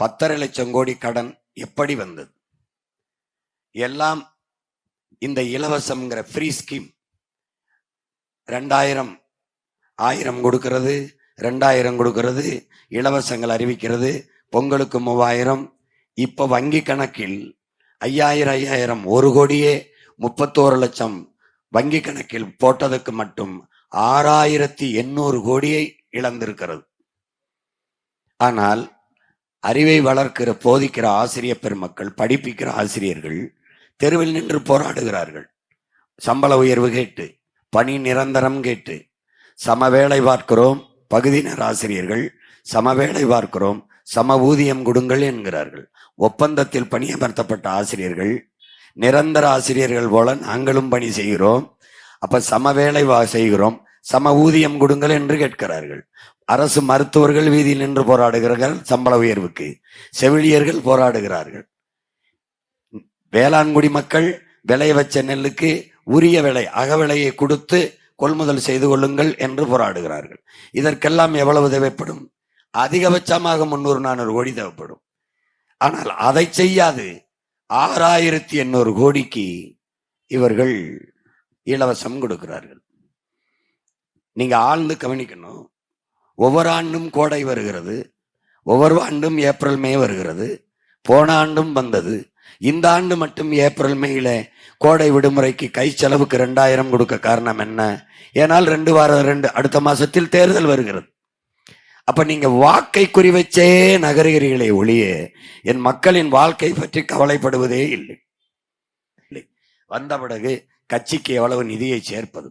10.5 லட்சம் கோடி கடன் எப்படி வந்தது? எல்லாம் இந்த இலவசம்ங்கிற ஃப்ரீ ஸ்கீம். 2000 1000 கொடுக்கிறது, 2000 கொடுக்கிறது, இலவசங்கள் அறிவிக்கிறது, பொங்கலுக்கு 3000. இப்ப வங்கி கணக்கில் 5000 1 கோடியே 31 லட்சம் வங்கி கணக்கில் போட்டதுக்கு மட்டும் 6800 கோடியை இழந்திருக்கிறது. ஆனால் அறிவை வளர்க்கிற போதிக்கிற ஆசிரியர் பெருமக்கள், படிப்பிக்கிற ஆசிரியர்கள் தெருவில் நின்று போராடுகிறார்கள். சம்பள உயர்வு கேட்டு, பணி நிரந்தரம் கேட்டு, சமவேளை பார்க்கிறோம். பகுதி நேர ஆசிரியர்கள் சமவேளை பார்க்கிறோம், சம ஊதியம் கொடுங்கள் என்கிறார்கள். ஒப்பந்தத்தில் பணியமர்த்தப்பட்ட ஆசிரியர்கள் நிரந்தர ஆசிரியர்கள் போல நாங்களும் பணி செய்கிறோம், அப்ப சமவேளை செய்கிறோம், சம ஊதியம் கொடுங்கள் என்று கேட்கிறார்கள். அரசு மருத்துவர்கள் வீதியில் நின்று போராடுகிறார்கள் சம்பள உயர்வுக்கு, செவிலியர்கள் போராடுகிறார்கள். வேளாண்குடி மக்கள் விளைய வச்ச நெல்லுக்கு உரிய விலை, அகவிலையை கொடுத்து கொள்முதல் செய்து கொள்ளுங்கள் என்று போராடுகிறார்கள். இதற்கெல்லாம் எவ்வளவு தேவைப்படும்? அதிகபட்சமாக 300-400 கோடி தேவைப்படும். ஆனால் அதை செய்யாது 6800 கோடிக்கு இவர்கள் இலவசம் கொடுக்கிறார்கள். நீங்க ஆழ்ந்து கவனிக்கணும். ஒவ்வொரு ஆண்டும் கோடை வருகிறது, ஒவ்வொரு ஆண்டும் ஏப்ரல் மே வருகிறது. போன ஆண்டும் வந்தது. இந்த ஆண்டு மட்டும் ஏப்ரல் மேல கோடை விடுமுறைக்கு கை செலவுக்கு 2000 கொடுக்க காரணம் என்ன? ஏனால் 2 அடுத்த மாசத்தில் தேர்தல் வருகிறது. அப்ப நீங்க வாக்கை குறிவச்சே நகர்கிறீர்களே ஒழிய என் மக்களின் வாழ்க்கை பற்றி கவலைப்படுவதே இல்லை. வந்த பிறகு கட்சிக்கு எவ்வளவு நிதியை சேர்ப்பது,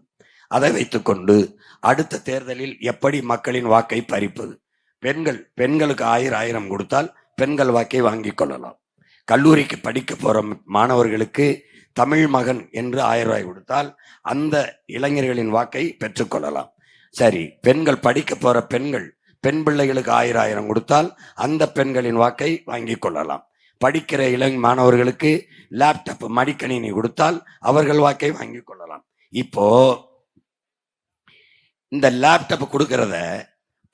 அதை வைத்துக்கொண்டு அடுத்த தேர்தலில் எப்படி மக்களின் வாக்கை பறிப்பது. பெண்களுக்கு 1000 கொடுத்தால் பெண்கள் வாக்கை வாங்கிக் கொள்ளலாம். கல்லூரிக்கு படிக்க போற மாணவர்களுக்கு தமிழ் மகன் என்று 1000 ரூபாய் கொடுத்தால் அந்த இளைஞர்களின் வாக்கை பெற்றுக்கொள்ளலாம். சரி, பெண்கள் படிக்க போற பெண் பிள்ளைகளுக்கு 1000 கொடுத்தால் அந்த பெண்களின் வாக்கை வாங்கிக் கொள்ளலாம். படிக்கிற மாணவர்களுக்கு லேப்டாப் மடிக்கணினி கொடுத்தால் அவர்கள் வாக்கை வாங்கிக் கொள்ளலாம். இப்போ இந்த லேப்டாப் கொடுக்கிறத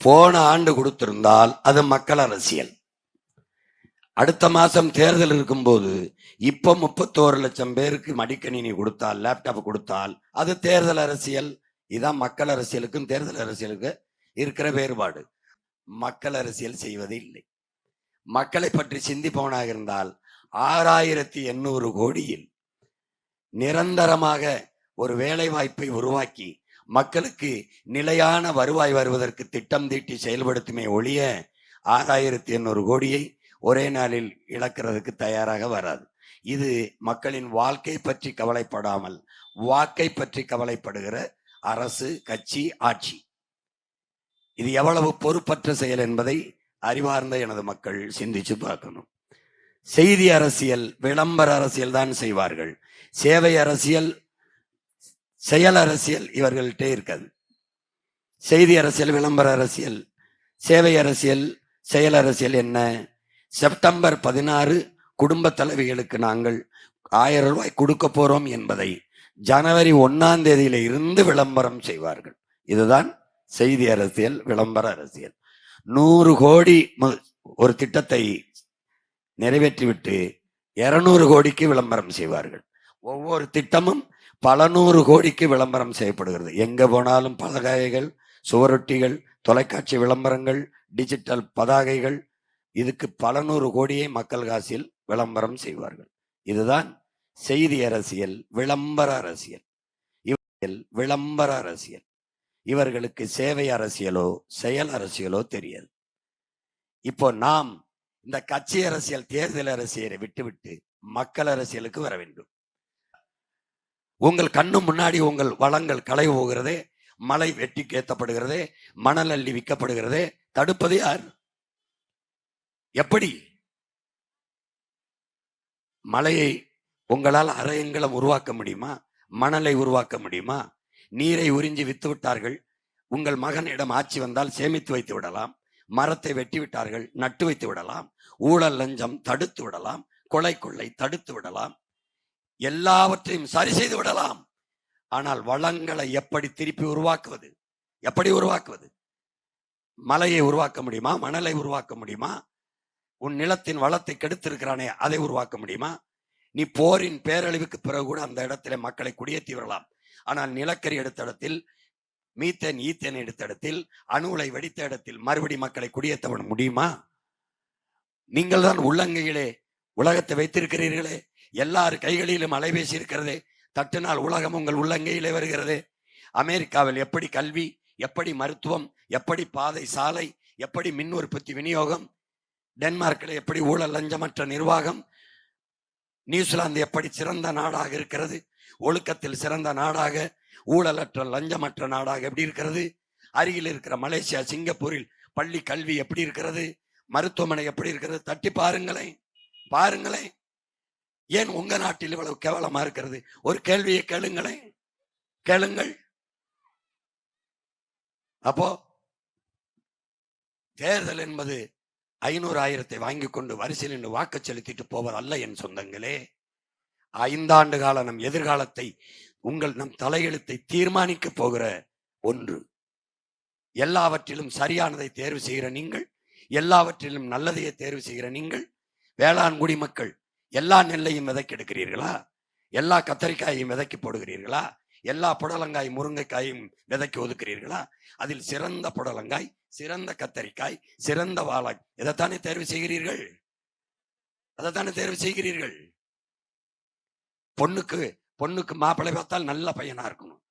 போன ஆண்டு கொடுத்திருந்தால் அது மக்கள் அரசியல். அடுத்த மாசம் தேர்தல் இருக்கும்போது இப்ப 31 லட்சம் பேருக்கு மடிக்கணினி கொடுத்தால், லேப்டாப் கொடுத்தால் அது தேர்தல் அரசியல். இதான் மக்கள் அரசியலுக்கும் தேர்தல் அரசியலுக்கு இருக்கிற வேறுபாடு. மக்கள் அரசியல் செய்வது இல்லை. மக்களை பற்றி சிந்திப்பவனாக இருந்தால் 6800 கோடியில் நிரந்தரமாக ஒரு வேலை வாய்ப்பை உருவாக்கி மக்களுக்கு நிலையான வருவாய் வருவதற்கு திட்டம் தீட்டி செயல்படுத்துமே ஒழிய 6800 கோடியை ஒரே நாளில் இழக்கிறதுக்கு தயாராக வராது. இது மக்களின் வாழ்க்கை பற்றி கவலைப்படாமல் வாக்கை பற்றி கவலைப்படுகிற அரசு, கட்சி, ஆட்சி. இது எவ்வளவு பொறுப்பற்ற செயல் என்பதை அறிவார்ந்த எனது மக்கள் சிந்திச்சு பார்க்கணும். செய்தி அரசியல், விளம்பர அரசியல் தான் செய்வார்கள். சேவை அரசியல், செயல் அரசியல் இவர்கள்ட்டே இருக்காது. செய்தி அரசியல், விளம்பர அரசியல், சேவை அரசியல், செயல் அரசியல் என்ன? செப்டம்பர் 16 குடும்ப தலைவிகளுக்கு நாங்கள் 1000 ரூபாய் கொடுக்க போறோம் என்பதை ஜனவரி 1ஆம் தேதியில இருந்து விளம்பரம் செய்வார்கள். இதுதான் செய்தி அரசியல், விளம்பர அரசியல். 100 கோடி ஒரு திட்டத்தை நிறைவேற்றிவிட்டு 200 கோடிக்கு விளம்பரம் செய்வார்கள். ஒவ்வொரு திட்டமும் பல 100 கோடிக்கு விளம்பரம் செய்யப்படுகிறது. எங்க போனாலும் பலகைகள், சுவரொட்டிகள், தொலைக்காட்சி விளம்பரங்கள், டிஜிட்டல் பதாகைகள், இதுக்கு பல 100 கோடியை மக்கள் காசில் விளம்பரம் செய்வார்கள். இதுதான் செய்தி அரசியல், விளம்பர அரசியல். விளம்பர அரசியல். இவர்களுக்கு சேவை அரசியலோ செயல் அரசியலோ தெரியாது. இப்போ நாம் இந்த கட்சி அரசியல், தேர்தல் அரசியலை விட்டுவிட்டு மக்கள் அரசியலுக்கு வர வேண்டும். உங்கள் கண்ணு முன்னாடி உங்கள் வளங்கள் களை போகிறதே, மலை வெட்டி கேத்தப்படுகிறதே, மணல் அள்ளி விற்கப்படுகிறதே, தடுப்பது யார்? எப்படி? மலையை உங்களால் அரையங்கலம் உருவாக்க முடியுமா? மணலை உருவாக்க முடியுமா? நீரை உறிஞ்சி வித்து விட்டார்கள். உங்கள் மகனிடம் ஆட்சி வந்தால் சேமித்து வைத்து விடலாம். மரத்தை வெட்டி விட்டார்கள், நட்டு வைத்து விடலாம். ஊழல் லஞ்சம் தடுத்து விடலாம். கொள்ளை தடுத்து விடலாம். எல்லாவற்றையும் சரி செய்து விடலாம். ஆனால் வளங்களை எப்படி திருப்பி உருவாக்குவது? எப்படி உருவாக்குவது? மலையை உருவாக்க முடியுமா? மணலை உருவாக்க முடியுமா? உன் நிலத்தின் வளத்தை கெடுத்திருக்கிறானே, அதை உருவாக்க முடியுமா? நீ போரின் பேரழிவுக்கு பிறகு கூட அந்த இடத்துல மக்களை குடியேற்றி வரலாம். ஆனால் நிலக்கரி எடுத்த இடத்தில், மீத்தேன் ஈத்தேன் எடுத்த இடத்தில், அணுலை வெடித்த இடத்தில் மறுபடி மக்களை குடியேற்ற முடியுமா? நீங்கள் தான் உள்ளங்கையிலே உலகத்தை வைத்திருக்கிறீர்களே, எல்லார் கைகளிலும் அலைபேசி இருக்கிறதே, தட்டினால் உலகம் உங்கள் உள்ளங்கையிலே வருகிறது. அமெரிக்காவில் எப்படி கல்வி, எப்படி மருத்துவம், எப்படி பாதை சாலை, எப்படி மின் உற்பத்தி விநியோகம், டென்மார்க்கில் எப்படி ஊழல் லஞ்சமற்ற நிர்வாகம், நியூசிலாந்து எப்படி சிறந்த நாடாக இருக்கிறது, ஒழுக்கத்தில் சிறந்த நாடாக, ஊழலற்ற லஞ்சமற்ற நாடாக எப்படி இருக்கிறது, அருகில் இருக்கிற மலேசியா சிங்கப்பூரில் பள்ளி கல்வி எப்படி இருக்கிறது, மருத்துவமனை எப்படி இருக்கிறது, தட்டி பாருங்களேன் பாருங்களேன். ஏன் உங்க நாட்டில் இவ்வளவு கேவலமா இருக்கிறது? ஒரு கேள்வியை கேளுங்களேன், கேளுங்கள். அப்போ தேர்தல் என்பது 500,000 வாங்கி கொண்டு வரிசையில் நின்று வாக்கு செலுத்திட்டு போவது அல்ல என் சொந்தங்களே. 5 ஆண்டு கால நம் எதிர்காலத்தை, நம் தலையெழுத்தை தீர்மானிக்க போகிற ஒன்று. எல்லாவற்றிலும் சரியானதை தேர்வு செய்கிற நீங்கள், எல்லாவற்றிலும் நல்லதையே தேர்வு செய்கிற நீங்கள், வேளாண் குடிமக்கள் எல்லா நெல்லையும் விதைக்கு எடுக்கிறீர்களா? எல்லா கத்தரிக்காயையும் விதைக்கு போடுகிறீர்களா? எல்லா புடலங்காய் முருங்கைக்காயும் விதைக்கு ஒதுக்கிறீர்களா? அதில் சிறந்த புடலங்காய், சிறந்த கத்தரிக்காய், சிறந்த வாழை, இதைத்தானே தேர்வு செய்கிறீர்கள்? அதைத்தானே தேர்வு செய்கிறீர்கள். பொண்ணுக்கு மாப்பிள்ளை பார்த்தால் நல்ல பையனா இருக்கணும்,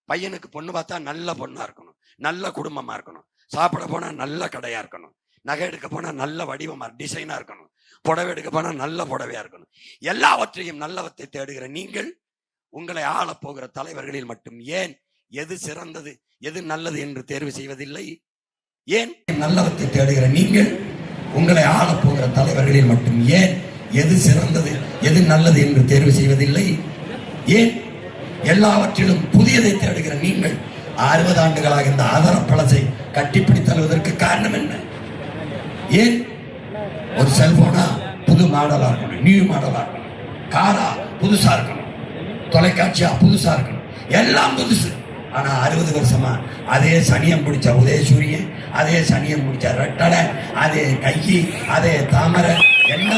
பையனுக்கு பொண்ணு பார்த்தா நல்ல பொண்ணா இருக்கணும், நல்ல குடும்பமா இருக்கணும், சாப்பிட போனா நல்ல கடையா இருக்கணும், நகை எடுக்க போனா நல்ல வடிவமா டிசைனா இருக்கணும், புடவை எடுக்க போனா நல்ல புடவையா இருக்கணும். எல்லாவற்றையும் நல்லவற்றை தேடுகிற நீங்கள், உங்களை ஆள போகிற தலைவர்களில் மட்டும் ஏன் எது சிறந்தது எது நல்லது என்று தேர்வு செய்வதில்லை? ஏன் நல்லவற்றை தேடுகிற நீங்கள், உங்களை ஆள போகிற தலைவர்களில் மட்டும் ஏன் எது சிறந்தது எது நல்லது என்று தேர்வு செய்வதில்லை? ஏன் எல்லாவற்றிலும் புதியதை தேடுகிற நீங்கள் 60 ஆண்டுகளாக இந்த ஆதார பழசை கட்டிப்பிடி தள்ளுவதற்கு காரணம் என்ன? ஏன் ஒரு செல்போனா புது மாடலா இருக்கணும், நியூ மாடலா இருக்கணும், காரா புதுசா இருக்கணும், தொலைக்காட்சியா புதுசா இருக்கணும், எல்லாம் புதுசு. ஆனா 60 வருஷமா அதே சனியம் பிடிச்ச உதயசூரியன், அதே சனியம் பிடிச்ச ரெட்டடை, அதே கையி, அதே தாமரை, என்ன